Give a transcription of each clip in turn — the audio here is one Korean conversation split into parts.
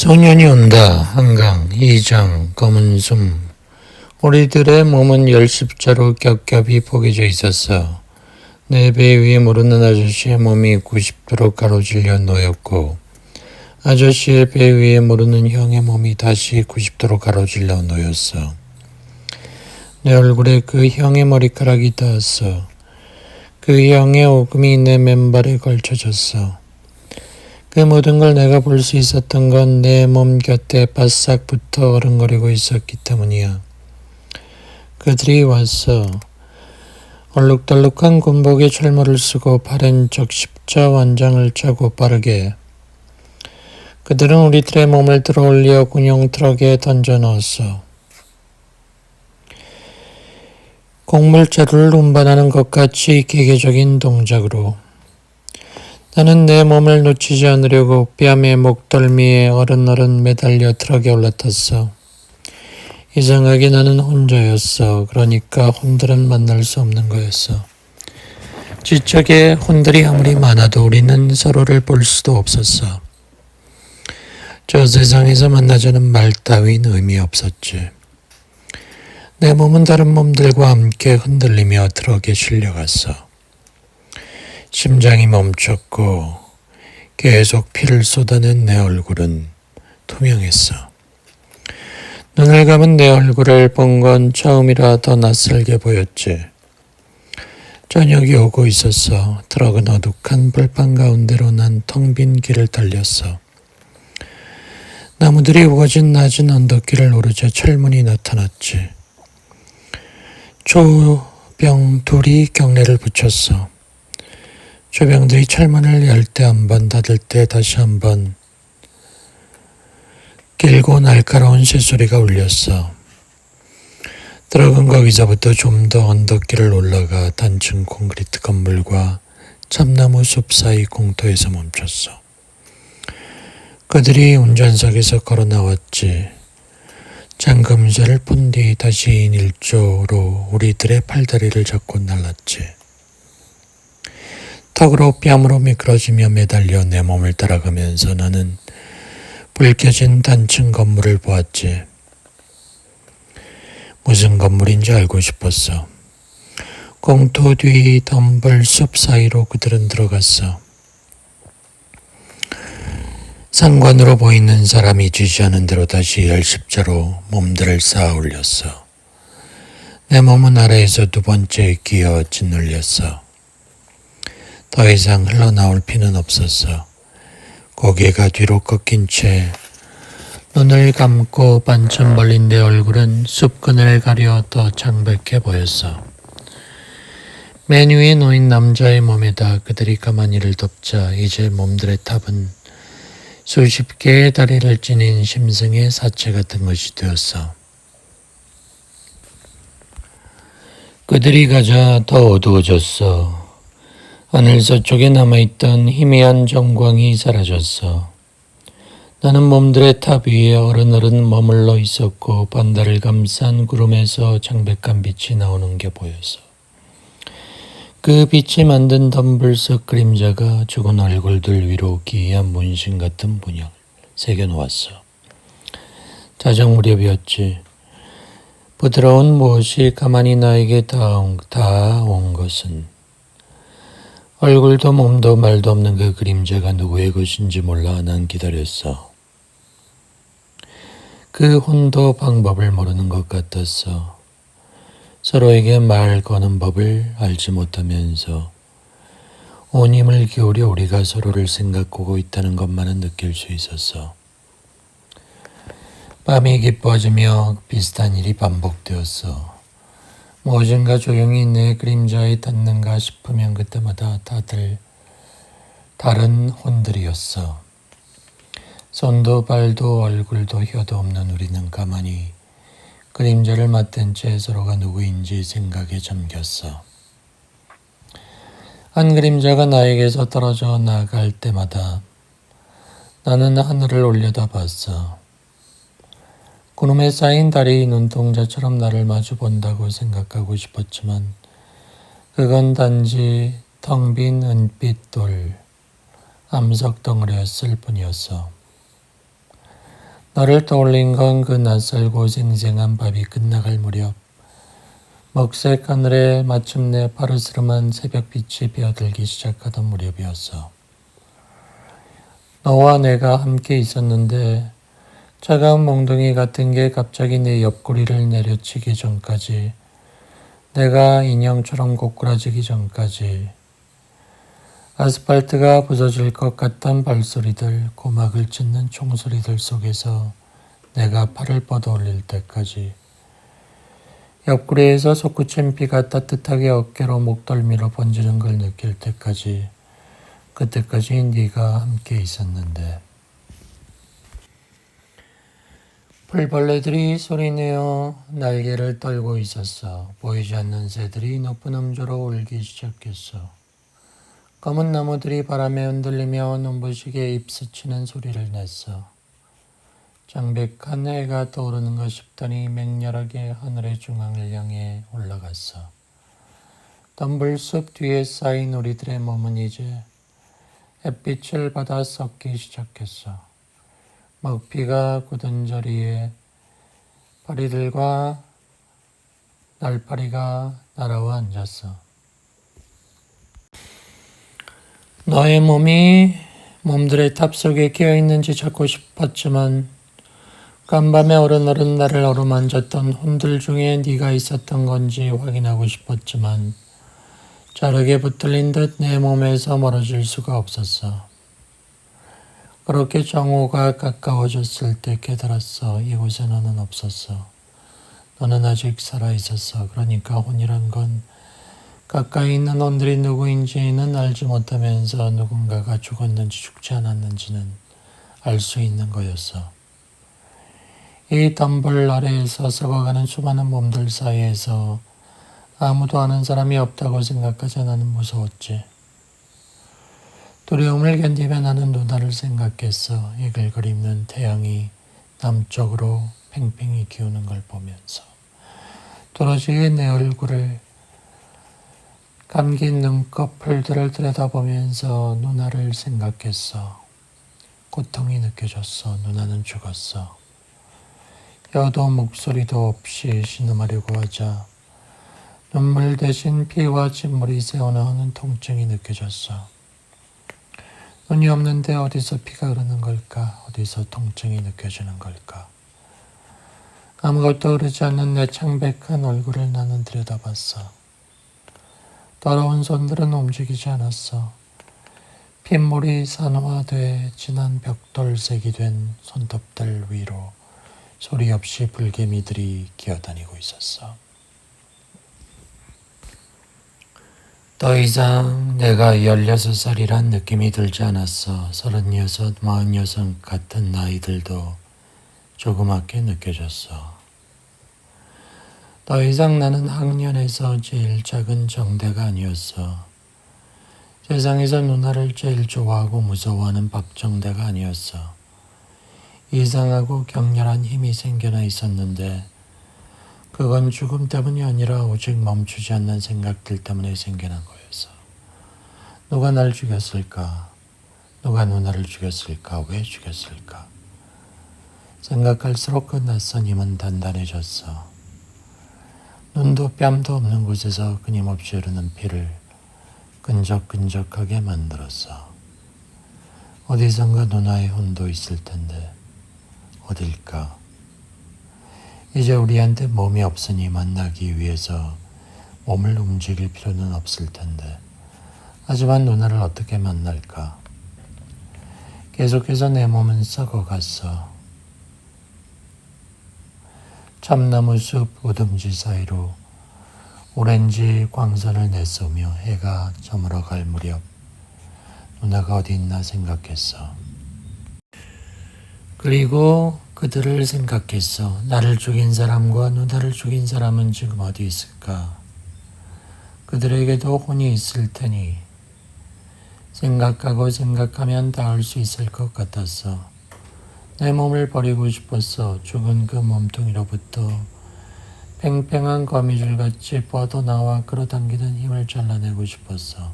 소년이 온다. 한강, 이장, 검은 숨. 우리들의 몸은 열십자로 겹겹이 포개져 있었어. 내 배 위에 모르는 아저씨의 몸이 90도로 가로질려 놓였고, 아저씨의 배 위에 모르는 형의 몸이 다시 90도로 가로질려 놓였어. 내 얼굴에 그 형의 머리카락이 닿았어. 그 형의 오금이 내 맨발에 걸쳐졌어. 그 모든 걸 내가 볼 수 있었던 건 내 몸 곁에 바싹 붙어 어른거리고 있었기 때문이야. 그들이 왔어. 얼룩덜룩한 군복에 철모를 쓰고 팔엔 적십자 완장을 차고 빠르게. 그들은 우리들의 몸을 들어올려 군용 트럭에 던져 넣었어. 곡물자루를 운반하는 것 같이 기계적인 동작으로. 나는 내 몸을 놓치지 않으려고 뺨에 목덜미에 어른어른 매달려 트럭에 올라탔어. 이상하게 나는 혼자였어. 그러니까 혼들은 만날 수 없는 거였어. 지척에 혼들이 아무리 많아도 우리는 서로를 볼 수도 없었어. 저 세상에서 만나자는 말 따윈 의미 없었지. 내 몸은 다른 몸들과 함께 흔들리며 트럭에 실려갔어. 심장이 멈췄고 계속 피를 쏟아낸 내 얼굴은 투명했어. 눈을 감은 내 얼굴을 본 건 처음이라 더 낯설게 보였지. 저녁이 오고 있었어. 트럭은 어둑한 벌판 가운데로 난 텅 빈 길을 달렸어. 나무들이 우거진 낮은 언덕길을 오르자 철문이 나타났지. 조병 둘이 경례를 붙였어. 조병들이 철문을 열 때 한 번, 닫을 때 다시 한 번 길고 날카로운 쇳소리가 울렸어. 트럭은 거기서부터 좀 더 언덕길을 올라가 단층 콘크리트 건물과 참나무 숲 사이 공터에서 멈췄어. 그들이 운전석에서 걸어 나왔지. 잠금쇠를 푼 뒤 다시 2인 1조로 우리들의 팔다리를 잡고 날랐지. 턱으로 뺨으로 미끄러지며 매달려 내 몸을 따라가면서 나는 불 켜진 단층 건물을 보았지. 무슨 건물인지 알고 싶었어. 공터 뒤 덤벌 숲 사이로 그들은 들어갔어. 상관으로 보이는 사람이 지시하는 대로 다시 열십자로 몸들을 쌓아 올렸어. 내 몸은 아래에서 두 번째 기어 짓눌렸어. 더 이상 흘러나올 피는 없었어. 고개가 뒤로 꺾인 채 눈을 감고 반쯤 벌린 내 얼굴은 숲근을 가려 더 창백해 보였어. 맨 위에 놓인 남자의 몸에다 그들이 가만히를 덮자 이제 몸들의 탑은 수십 개의 다리를 지닌 심승의 사체 같은 것이 되었어. 그들이 가자 더 어두워졌어. 하늘 서쪽에 남아있던 희미한 정광이 사라졌어. 나는 몸들의 탑 위에 어른어른 머물러 있었고 반달을 감싼 구름에서 창백한 빛이 나오는 게 보였어. 그 빛이 만든 덤불석 그림자가 죽은 얼굴들 위로 기이한 문신 같은 문양을 새겨놓았어. 자정 무렵이었지. 부드러운 무엇이 가만히 나에게 닿아온 것은 얼굴도 몸도 말도 없는 그 그림자가 누구의 것인지 몰라 난 기다렸어. 그 혼도 방법을 모르는 것 같았어. 서로에게 말 거는 법을 알지 못하면서 온 힘을 기울여 우리가 서로를 생각하고 있다는 것만은 느낄 수 있었어. 밤이 깊어지며 비슷한 일이 반복되었어. 무엇인가 조용히 내 그림자에 닿는가 싶으면 그때마다 다들 다른 혼들이었어. 손도 발도 얼굴도 혀도 없는 우리는 가만히 그림자를 맞댄 채 서로가 누구인지 생각에 잠겼어. 한 그림자가 나에게서 떨어져 나갈 때마다 나는 하늘을 올려다봤어. 구름에 쌓인 달이 눈동자처럼 나를 마주 본다고 생각하고 싶었지만 그건 단지 텅 빈 은빛 돌, 암석 덩어리였을 뿐이었어. 너를 떠올린 건 그 낯설고 생생한 밤이 끝나갈 무렵 먹색 하늘에 마침내 파르스름한 새벽빛이 비어들기 시작하던 무렵이었어. 너와 내가 함께 있었는데 차가운 몽둥이 같은 게 갑자기 내 옆구리를 내려치기 전까지, 내가 인형처럼 고꾸라지기 전까지, 아스팔트가 부서질 것 같던 발소리들, 고막을 찢는 총소리들 속에서 내가 팔을 뻗어올릴 때까지, 옆구리에서 솟구친 피가 따뜻하게 어깨로 목덜미로 번지는 걸 느낄 때까지, 그때까지 네가 함께 있었는데. 풀벌레들이 소리내어 날개를 떨고 있었어. 보이지 않는 새들이 높은 음조로 울기 시작했어. 검은 나무들이 바람에 흔들리며 눈부시게 잎스치는 소리를 냈어. 창백한 해가 떠오르는가 싶더니 맹렬하게 하늘의 중앙을 향해 올라갔어. 덤불숲 뒤에 쌓인 우리들의 몸은 이제 햇빛을 받아 썩기 시작했어. 먹피가 굳은 자리에 파리들과 날파리가 날아와 앉았어. 너의 몸들의 탑 속에 끼어 있는지 찾고 싶었지만 간밤에 어른어른 나를 어루만졌던 혼들 중에 네가 있었던 건지 확인하고 싶었지만 자르게 붙들린 듯 내 몸에서 멀어질 수가 없었어. 그렇게 정오가 가까워졌을 때 깨달았어. 이곳에 너는 없었어. 너는 아직 살아있었어. 그러니까 혼이란 건 가까이 있는 혼들이 누구인지는 알지 못하면서 누군가가 죽었는지 죽지 않았는지는 알 수 있는 거였어. 이 덤불 아래에서 썩어가는 수많은 몸들 사이에서 아무도 아는 사람이 없다고 생각하자 나는 무서웠지. 두려움을 견디며 나는 누나를 생각했어. 이글거리는 태양이 남쪽으로 팽팽히 기우는 걸 보면서 도로시게 내 얼굴을 감긴 눈꺼풀들을 들여다보면서 누나를 생각했어. 고통이 느껴졌어. 누나는 죽었어. 혀도 목소리도 없이 신음하려고 하자 눈물 대신 피와 진물이 새어나오는 통증이 느껴졌어. 눈이 없는데 어디서 피가 흐르는 걸까? 어디서 통증이 느껴지는 걸까? 아무것도 흐르지 않는 내 창백한 얼굴을 나는 들여다봤어. 더러운 손들은 움직이지 않았어. 핏물이 산화돼 진한 벽돌색이 된 손톱들 위로 소리 없이 불개미들이 기어다니고 있었어. 더 이상 내가 16살이란 느낌이 들지 않았어. 36, 46 같은 나이들도 조그맣게 느껴졌어. 더 이상 나는 학년에서 제일 작은 정대가 아니었어. 세상에서 누나를 제일 좋아하고 무서워하는 박정대가 아니었어. 이상하고 격렬한 힘이 생겨나 있었는데 그건 죽음 때문이 아니라 오직 멈추지 않는 생각들 때문에 생겨난 거였어. 누가 날 죽였을까? 누가 누나를 죽였을까? 왜 죽였을까? 생각할수록 그 낯선 힘은 단단해졌어. 눈도 뺨도 없는 곳에서 끊임없이 흐르는 피를 끈적끈적하게 만들었어. 어디선가 누나의 혼도 있을 텐데 어딜까? 이제 우리한테 몸이 없으니 만나기 위해서 몸을 움직일 필요는 없을 텐데 하지만 누나를 어떻게 만날까? 계속해서 내 몸은 썩어갔어. 참나무 숲 우듬지 사이로 오렌지 광선을 내쏘며 해가 저물어갈 무렵 누나가 어디 있나 생각했어. 그리고 그들을 생각했어. 나를 죽인 사람과 누나를 죽인 사람은 지금 어디 있을까? 그들에게도 혼이 있을 테니 생각하고 생각하면 닿을 수 있을 것 같았어. 내 몸을 버리고 싶었어. 죽은 그 몸뚱이로부터 팽팽한 거미줄같이 뻗어나와 끌어당기는 힘을 잘라내고 싶었어.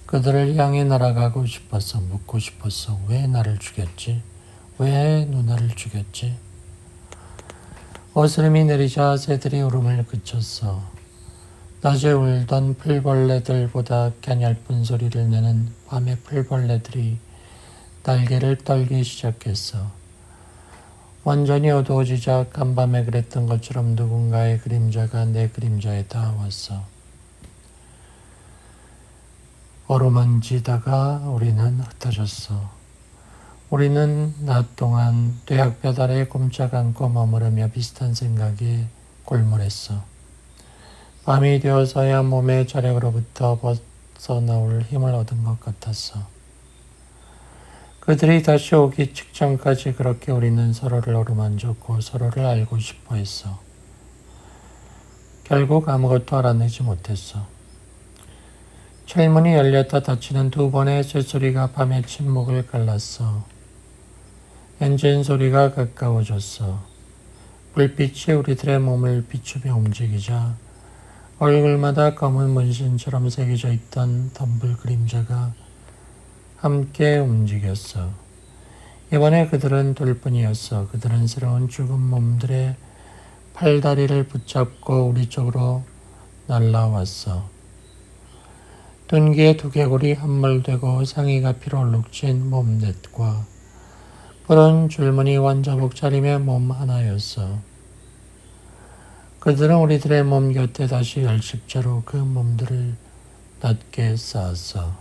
그들을 향해 날아가고 싶었어. 묻고 싶었어. 왜 나를 죽였지? 왜 누나를 죽였지? 어스름이 내리자 새들이 울음을 그쳤어. 낮에 울던 풀벌레들보다 가냘픈 소리를 내는 밤의 풀벌레들이 날개를 떨기 시작했어. 완전히 어두워지자 간밤에 그랬던 것처럼 누군가의 그림자가 내 그림자에 닿아왔어. 어루만지다가 우리는 흩어졌어. 우리는 낮 동안 뙤약볕 아래 꼼짝 않고 머무르며 비슷한 생각에 골몰했어. 밤이 되어서야 몸의 자력으로부터 벗어나올 힘을 얻은 것 같았어. 그들이 다시 오기 직전까지 그렇게 우리는 서로를 어루만졌고 서로를 알고 싶어 했어. 결국 아무것도 알아내지 못했어. 철문이 열렸다 닫히는 두 번의 쇳소리가 밤의 침묵을 갈랐어. 엔진 소리가 가까워졌어. 불빛이 우리들의 몸을 비추며 움직이자 얼굴마다 검은 문신처럼 새겨져 있던 덤불 그림자가 함께 움직였어. 이번에 그들은 둘뿐이었어. 그들은 새로운 죽은 몸들의 팔다리를 붙잡고 우리 쪽으로 날아왔어. 둔기에 두개골이 함몰되고 상의가 피로 얼룩진 몸넷과 푸른 줄무늬 완자복 차림의 몸 하나였어. 그들은 우리들의 몸 곁에 다시 열십자로 그 몸들을 낮게 쌓았어.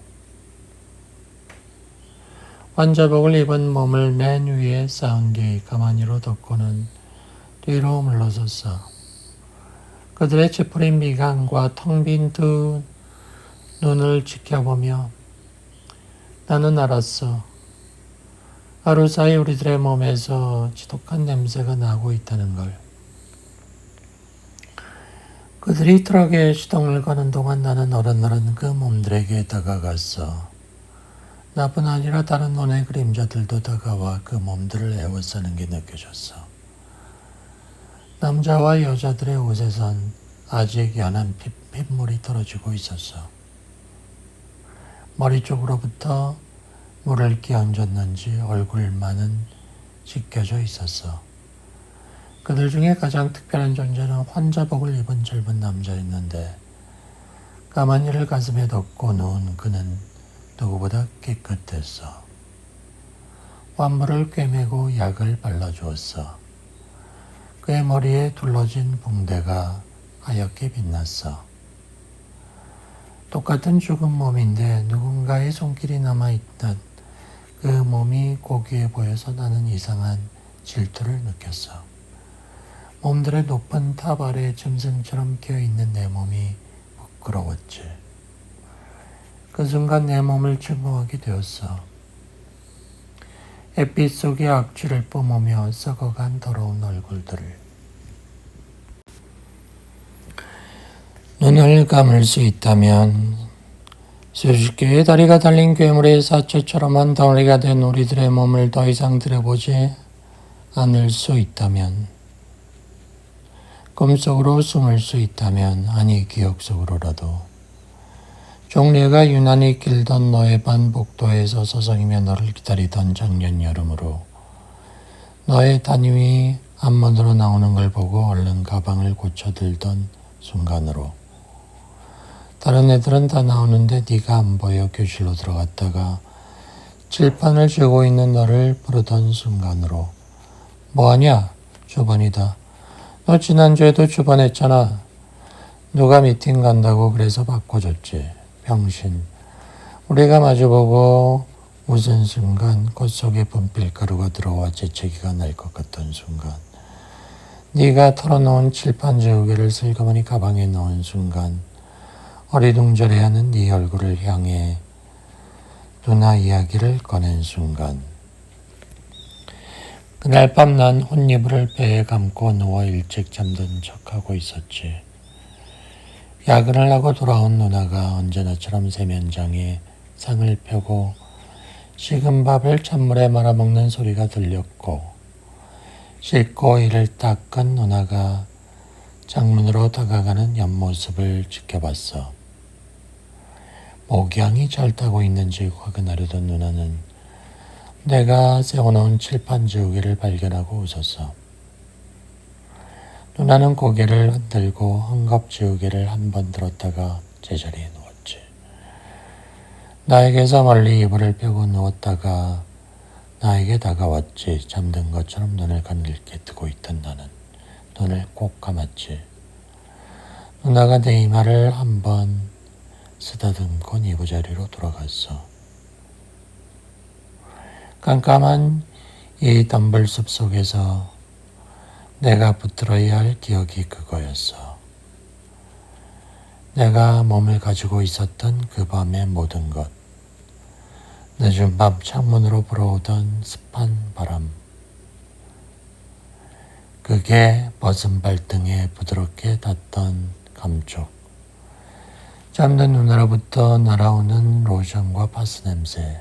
완자복을 입은 몸을 맨 위에 쌓은 뒤 가만히로 덮고는 뒤로 물러섰어. 그들의 찌푸린 미간과 텅 빈 두 눈을 지켜보며 나는 알았어. 하루 사이 우리들의 몸에서 지독한 냄새가 나고 있다는 걸. 그들이 트럭에 시동을 거는 동안 나는 어른어른 그 몸들에게 다가갔어. 나뿐 아니라 다른 논의 그림자들도 다가와 그 몸들을 에워싸는 게 느껴졌어. 남자와 여자들의 옷에선 아직 연한 핏물이 떨어지고 있었어. 머리 쪽으로부터 물을 끼얹었는지 얼굴만은 찢겨져 있었어. 그들 중에 가장 특별한 존재는 환자복을 입은 젊은 남자였는데 까만 이를 가슴에 덮고 누운 그는 누구보다 깨끗했어. 환물을 꿰매고 약을 발라주었어. 그의 머리에 둘러진 붕대가 하얗게 빛났어. 똑같은 죽은 몸인데 누군가의 손길이 남아있던 그 몸이 고귀해 보여서 나는 이상한 질투를 느꼈어. 몸들의 높은 탑 아래 짐승처럼 끼어있는 내 몸이 부끄러웠지. 그 순간 내 몸을 증오하게 되었어. 햇빛 속의 악취를 뿜으며 썩어간 더러운 얼굴들을. 눈을 감을 수 있다면 수십 개의 다리가 달린 괴물의 사체처럼한 덩어리가 된 우리들의 몸을 더 이상 들여보지 않을 수 있다면, 꿈속으로 숨을 수 있다면, 아니 기억 속으로라도 종려가 유난히 길던 너의 반 복도에서 서성이며 너를 기다리던 작년 여름으로 너의 담임이 앞문으로 나오는 걸 보고 얼른 가방을 고쳐들던 순간으로 다른 애들은 다 나오는데 네가 안 보여 교실로 들어갔다가 칠판을 쥐고 있는 너를 부르던 순간으로 뭐하냐? 주번이다. 너 지난주에도 주번했잖아. 누가 미팅 간다고 그래서 바꿔줬지. 병신. 우리가 마주보고 웃은 순간 콧속에 분필가루가 들어와 재채기가 날 것 같던 순간 네가 털어놓은 칠판 지우개를 슬그머니 가방에 넣은 순간 어리둥절해하는 네 얼굴을 향해 누나 이야기를 꺼낸 순간 그날 밤 난 혼이불을 배에 감고 누워 일찍 잠든 척하고 있었지. 야근을 하고 돌아온 누나가 언제나처럼 세면장에 상을 펴고 식은 밥을 찬물에 말아먹는 소리가 들렸고 씻고 이를 닦은 누나가 창문으로 다가가는 옆모습을 지켜봤어. 목양이 잘 타고 있는지 확인하려던 누나는 내가 세워놓은 칠판 지우개를 발견하고 웃었어. 누나는 고개를 흔들고 헝겊 지우개를 한 번 들었다가 제자리에 누웠지. 나에게서 멀리 이불을 펴고 누웠다가 나에게 다가왔지. 잠든 것처럼 눈을 가늘게 뜨고 있던 나는 눈을 꼭 감았지. 누나가 내 이마를 한번 쓰다듬고 이부자리로 돌아갔어. 깜깜한 이 덤불숲 속에서 내가 붙들어야 할 기억이 그거였어. 내가 몸을 가지고 있었던 그 밤의 모든 것. 늦은 밤 창문으로 불어오던 습한 바람. 그게 벗은 발등에 부드럽게 닿던 감촉. 잠든 눈으로부터 날아오는 로션과 파스 냄새.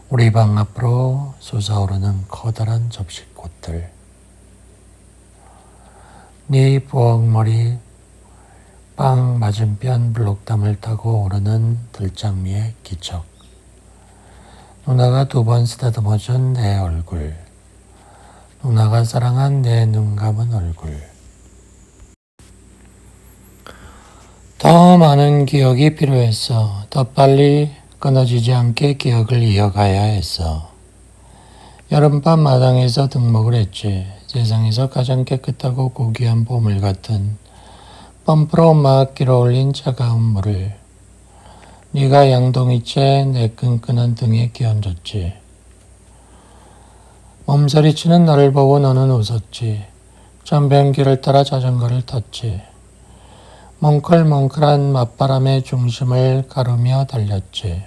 우리 방 앞으로 솟아오르는 커다란 접시꽃들. 네 부엌머리 빵 맞은편 블록담을 타고 오르는 들장미의 기척. 누나가 2번 쓰다듬어준 내 얼굴. 누나가 사랑한 내 눈 감은 얼굴. 더 많은 기억이 필요했어. 더 빨리 끊어지지 않게 기억을 이어가야 했어. 여름밤 마당에서 등목을 했지. 세상에서 가장 깨끗하고 고귀한 보물 같은 펌프로 막 길어올린 차가운 물을 네가 양동이째 내 끈끈한 등에 끼얹었지. 몸서리치는 나를 보고 너는 웃었지. 전변기를 따라 자전거를 탔지. 뭉클뭉클한 맞바람의 중심을 가르며 달렸지.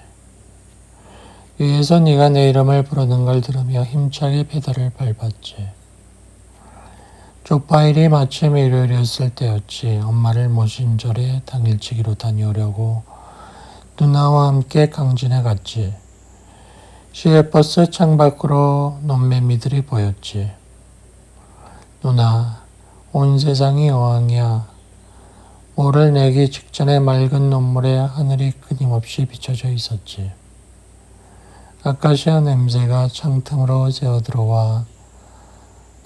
위에서 네가 내 이름을 부르는 걸 들으며 힘차게 페달을 밟았지. 주파일이 마침 일요일이었을 때였지. 엄마를 모신 절에 당일치기로 다녀오려고 누나와 함께 강진에 갔지. 시외버스 창밖으로 논매미들이 보였지. 누나, 온 세상이 어항이야. 모를 내기 직전에 맑은 눈물에 하늘이 끊임없이 비춰져 있었지. 아카시아 냄새가 창틈으로 새어들어와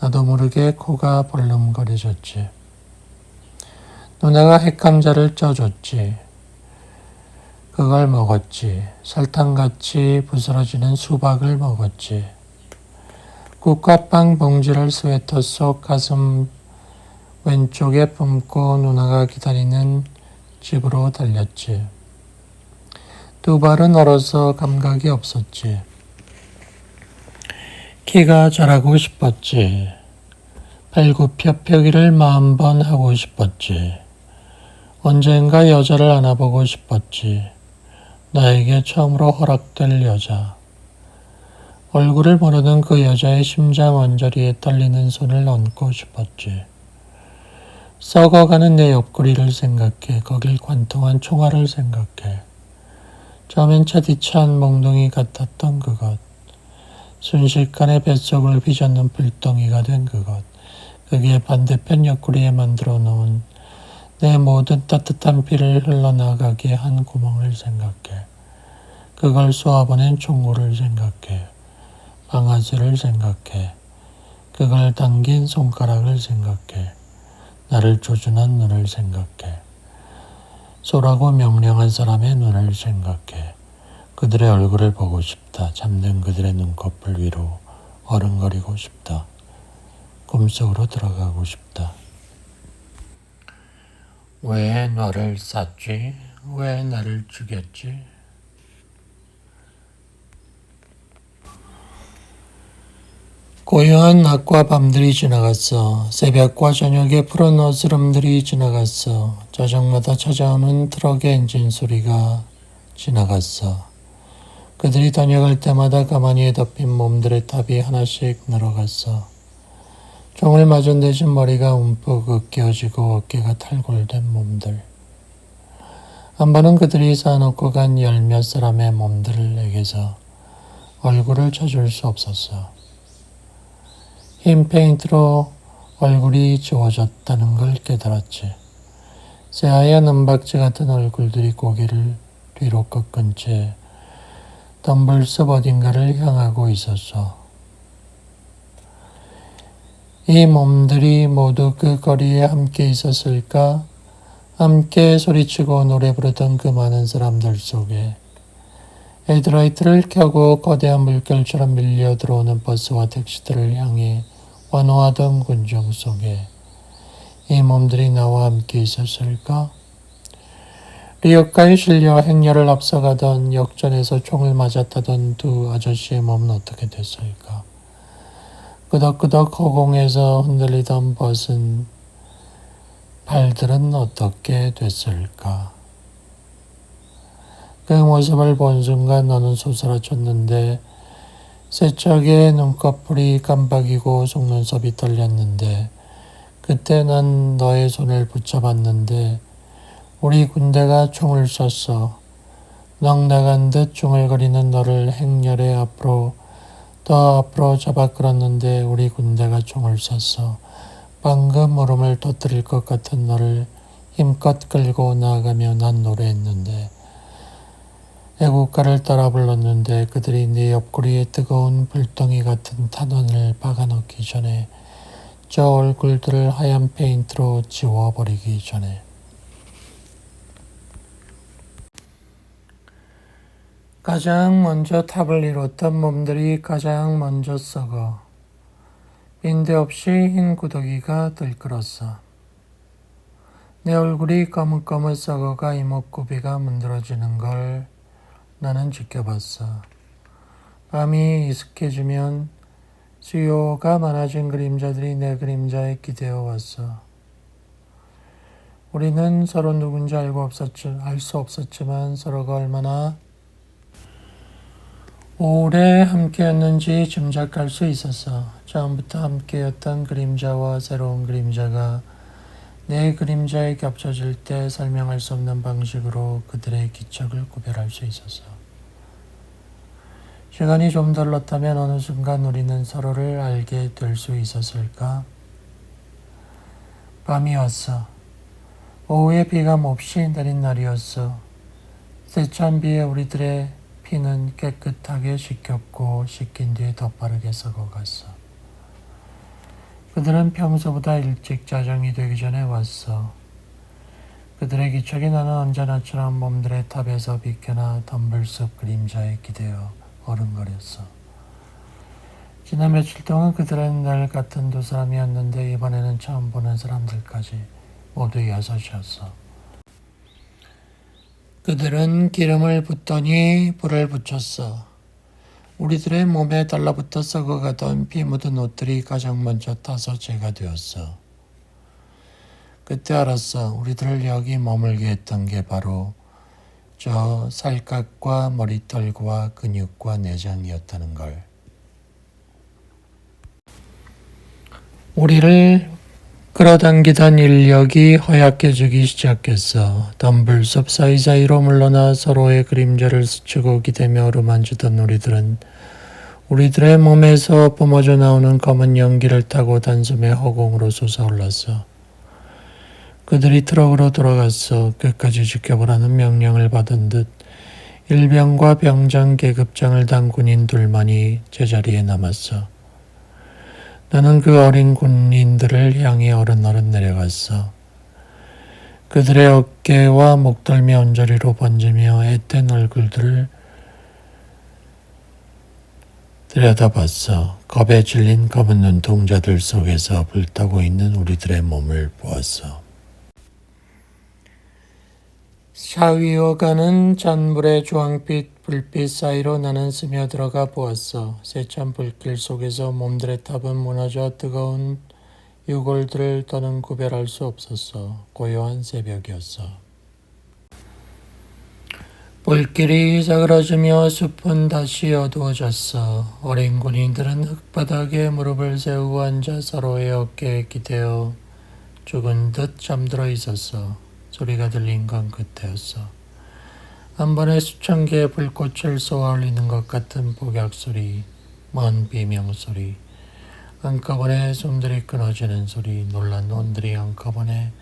나도 모르게 코가 벌름거려졌지. 누나가 핵감자를 쪄줬지. 그걸 먹었지. 설탕같이 부스러지는 수박을 먹었지. 국화빵 봉지를 스웨터 속 가슴 왼쪽에 품고 누나가 기다리는 집으로 달렸지. 2발은 얼어서 감각이 없었지. 키가 자라고 싶었지. 발굽혀펴기를 40번 하고 싶었지. 언젠가 여자를 안아보고 싶었지. 나에게 처음으로 허락될 여자. 얼굴을 모르는 그 여자의 심장 언저리에 떨리는 손을 얹고 싶었지. 썩어가는 내 옆구리를 생각해. 거길 관통한 총알을 생각해. 처음엔 차디찬 몽둥이 같았던 그것. 순식간에 뱃속을 휘젓는 불덩이가 된 그것. 그게 반대편 옆구리에 만들어 놓은 내 모든 따뜻한 피를 흘러나가게 한 구멍을 생각해. 그걸 쏘아보낸 총구를 생각해. 방아쇠를 생각해. 그걸 당긴 손가락을 생각해. 나를 조준한 눈을 생각해. 쏘라고 명령한 사람의 눈을 생각해. 그들의 얼굴을 보고 싶다. 잠든 그들의 눈꺼풀 위로 어른거리고 싶다. 꿈속으로 들어가고 싶다. 왜 너를 쐈지? 왜 나를 죽였지? 고요한 낮과 밤들이 지나갔어. 새벽과 저녁의 푸른 어스름들이 지나갔어. 저녁마다 찾아오는 트럭의 엔진 소리가 지나갔어. 그들이 다녀갈 때마다 가만히 덮인 몸들의 탑이 하나씩 늘어갔어. 종을 마주대신 머리가 움푹 으깨어지고 어깨가 탈골된 몸들. 한 번은 그들이 쌓아놓고 간 10몇 사람의 몸들에게서 얼굴을 쳐줄 수 없었어. 흰 페인트로 얼굴이 지워졌다는 걸 깨달았지. 새하얀 은박지 같은 얼굴들이 고개를 뒤로 꺾은 채 덤블섭 어딘가를 향하고 있었어. 이 몸들이 모두 그 거리에 함께 있었을까? 함께 소리치고 노래 부르던 그 많은 사람들 속에 헤드라이트를 켜고 거대한 물결처럼 밀려 들어오는 버스와 택시들을 향해 환호하던 군중 속에 이 몸들이 나와 함께 있었을까? 리어카에 실려 행렬을 앞서가던 역전에서 총을 맞았다던 두 아저씨의 몸은 어떻게 됐을까? 끄덕끄덕 허공에서 흔들리던 벗은 발들은 어떻게 됐을까? 그 모습을 본 순간 너는 솟아쳤는데 세척의 눈꺼풀이 깜박이고 속눈썹이 떨렸는데 그때 난 너의 손을 붙잡았는데 우리 군대가 총을 쐈어. 넋 나간 듯 중얼거리는 너를 행렬의 앞으로 더 앞으로 잡아 끌었는데 우리 군대가 총을 쐈어. 방금 울음을 터뜨릴 것 같은 너를 힘껏 끌고 나아가며 난 노래했는데 애국가를 따라 불렀는데 그들이 네 옆구리에 뜨거운 불덩이 같은 탄원을 박아넣기 전에 저 얼굴들을 하얀 페인트로 지워버리기 전에 가장 먼저 탑을 이뤘던 몸들이 가장 먼저 썩어 빈대 없이 흰 구더기가 들끓었어. 내 얼굴이 거뭇거뭇 썩어가 이목구비가 문드러지는 걸 나는 지켜봤어. 밤이 이슥해지면 수요가 많아진 그림자들이 내 그림자에 기대어 왔어. 우리는 서로 누군지 알 수 없었지만 서로가 얼마나 오래 함께였는지 짐작할 수 있었어. 처음부터 함께였던 그림자와 새로운 그림자가 내 그림자에 겹쳐질 때 설명할 수 없는 방식으로 그들의 기척을 구별할 수 있었어. 시간이 좀 더 흘렀다면 어느 순간 우리는 서로를 알게 될 수 있었을까? 밤이 왔어. 오후에 비가 몹시 내린 날이었어. 세찬 비에 우리들의 피는 깨끗하게 씻겼고 씻긴 뒤에 더 빠르게 썩어갔어. 그들은 평소보다 일찍 자정이 되기 전에 왔어. 그들의 기척이 나는 언제나처럼 몸들의 탑에서 비켜나 덤불숲 그림자에 기대어 어른거렸어. 지난 며칠 동안 그들은 늘 같은 두 사람이었는데 이번에는 처음 보는 사람들까지 모두 여섯이었어. 그들은 기름을 붓더니 불을 붙였어. 우리들의 몸에 달라붙어 썩어가던 피 묻은 옷들이 가장 먼저 타서 죄가 되었어. 그때 알았어. 우리들을 여기 머물게 했던 게 바로 저 살갗과 머리털과 근육과 내장이었다는 걸. 우리를 끌어당기던 인력이 허약해지기 시작했어. 덤불숲 사이사이로 물러나 서로의 그림자를 스치고 기대며 어루만지던 우리들의 몸에서 뿜어져 나오는 검은 연기를 타고 단숨에 허공으로 솟아올랐어. 그들이 트럭으로 돌아갔어. 끝까지 지켜보라는 명령을 받은 듯 일병과 병장 계급장을 단 군인 둘만이 제자리에 남았어. 나는 그 어린 군인들을 향해 어른어른 내려갔어. 그들의 어깨와 목덜미 언저리로 번지며 앳된 얼굴들을 들여다봤어. 겁에 질린 검은 눈동자들 속에서 불타고 있는 우리들의 몸을 보았어. 샤위어가는 잔불의 주황빛 불빛 사이로 나는 스며들어가 보았어. 세찬 불길 속에서 몸들의 탑은 무너져 뜨거운 유골들을 더는 구별할 수 없었어. 고요한 새벽이었어. 불길이 사그러지며 숲은 다시 어두워졌어. 어린 군인들은 흙바닥에 무릎을 세우고 앉아 서로의 어깨에 기대어 죽은 듯 잠들어 있었어. 소리가 들린 건 그때였어. 한 번에 수천 개의 불꽃을 쏘아 올리는 것 같은 복약소리, 먼 비명소리, 한꺼번에 숨들이 끊어지는 소리, 놀란 혼들이 한꺼번에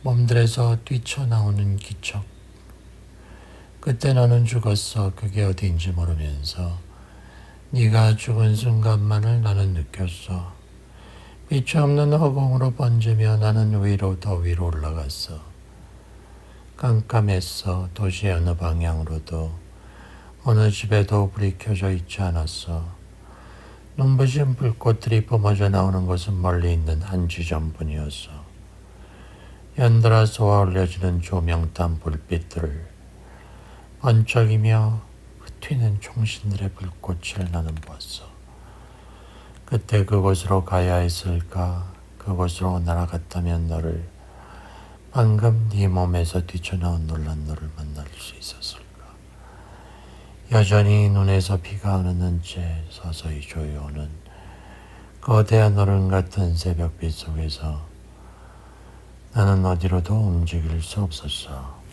몸들에서 뛰쳐나오는 기척. 그때 나는 죽었어. 그게 어디인지 모르면서 네가 죽은 순간만을 나는 느꼈어. 빛이 없는 허공으로 번지며 나는 위로 더 위로 올라갔어. 깜깜했어. 도시 어느 방향으로도 어느 집에도 불이 켜져 있지 않았어. 눈부신 불꽃들이 뿜어져 나오는 곳은 멀리 있는 한 지점뿐이었어. 연달아 쏘아 올려지는 조명탄 불빛들을 번쩍이며 튀는 총신들의 불꽃을 나는 보았어. 그때 그곳으로 가야 했을까? 그곳으로 날아갔다면 너를 방금 네 몸에서 뛰쳐나온 놀란 너를 만날 수 있었을까? 여전히 눈에서 피가 흐르는 채 서서히 조여오는 거대한 얼음 같은 새벽빛 속에서 나는 어디로도 움직일 수 없었어.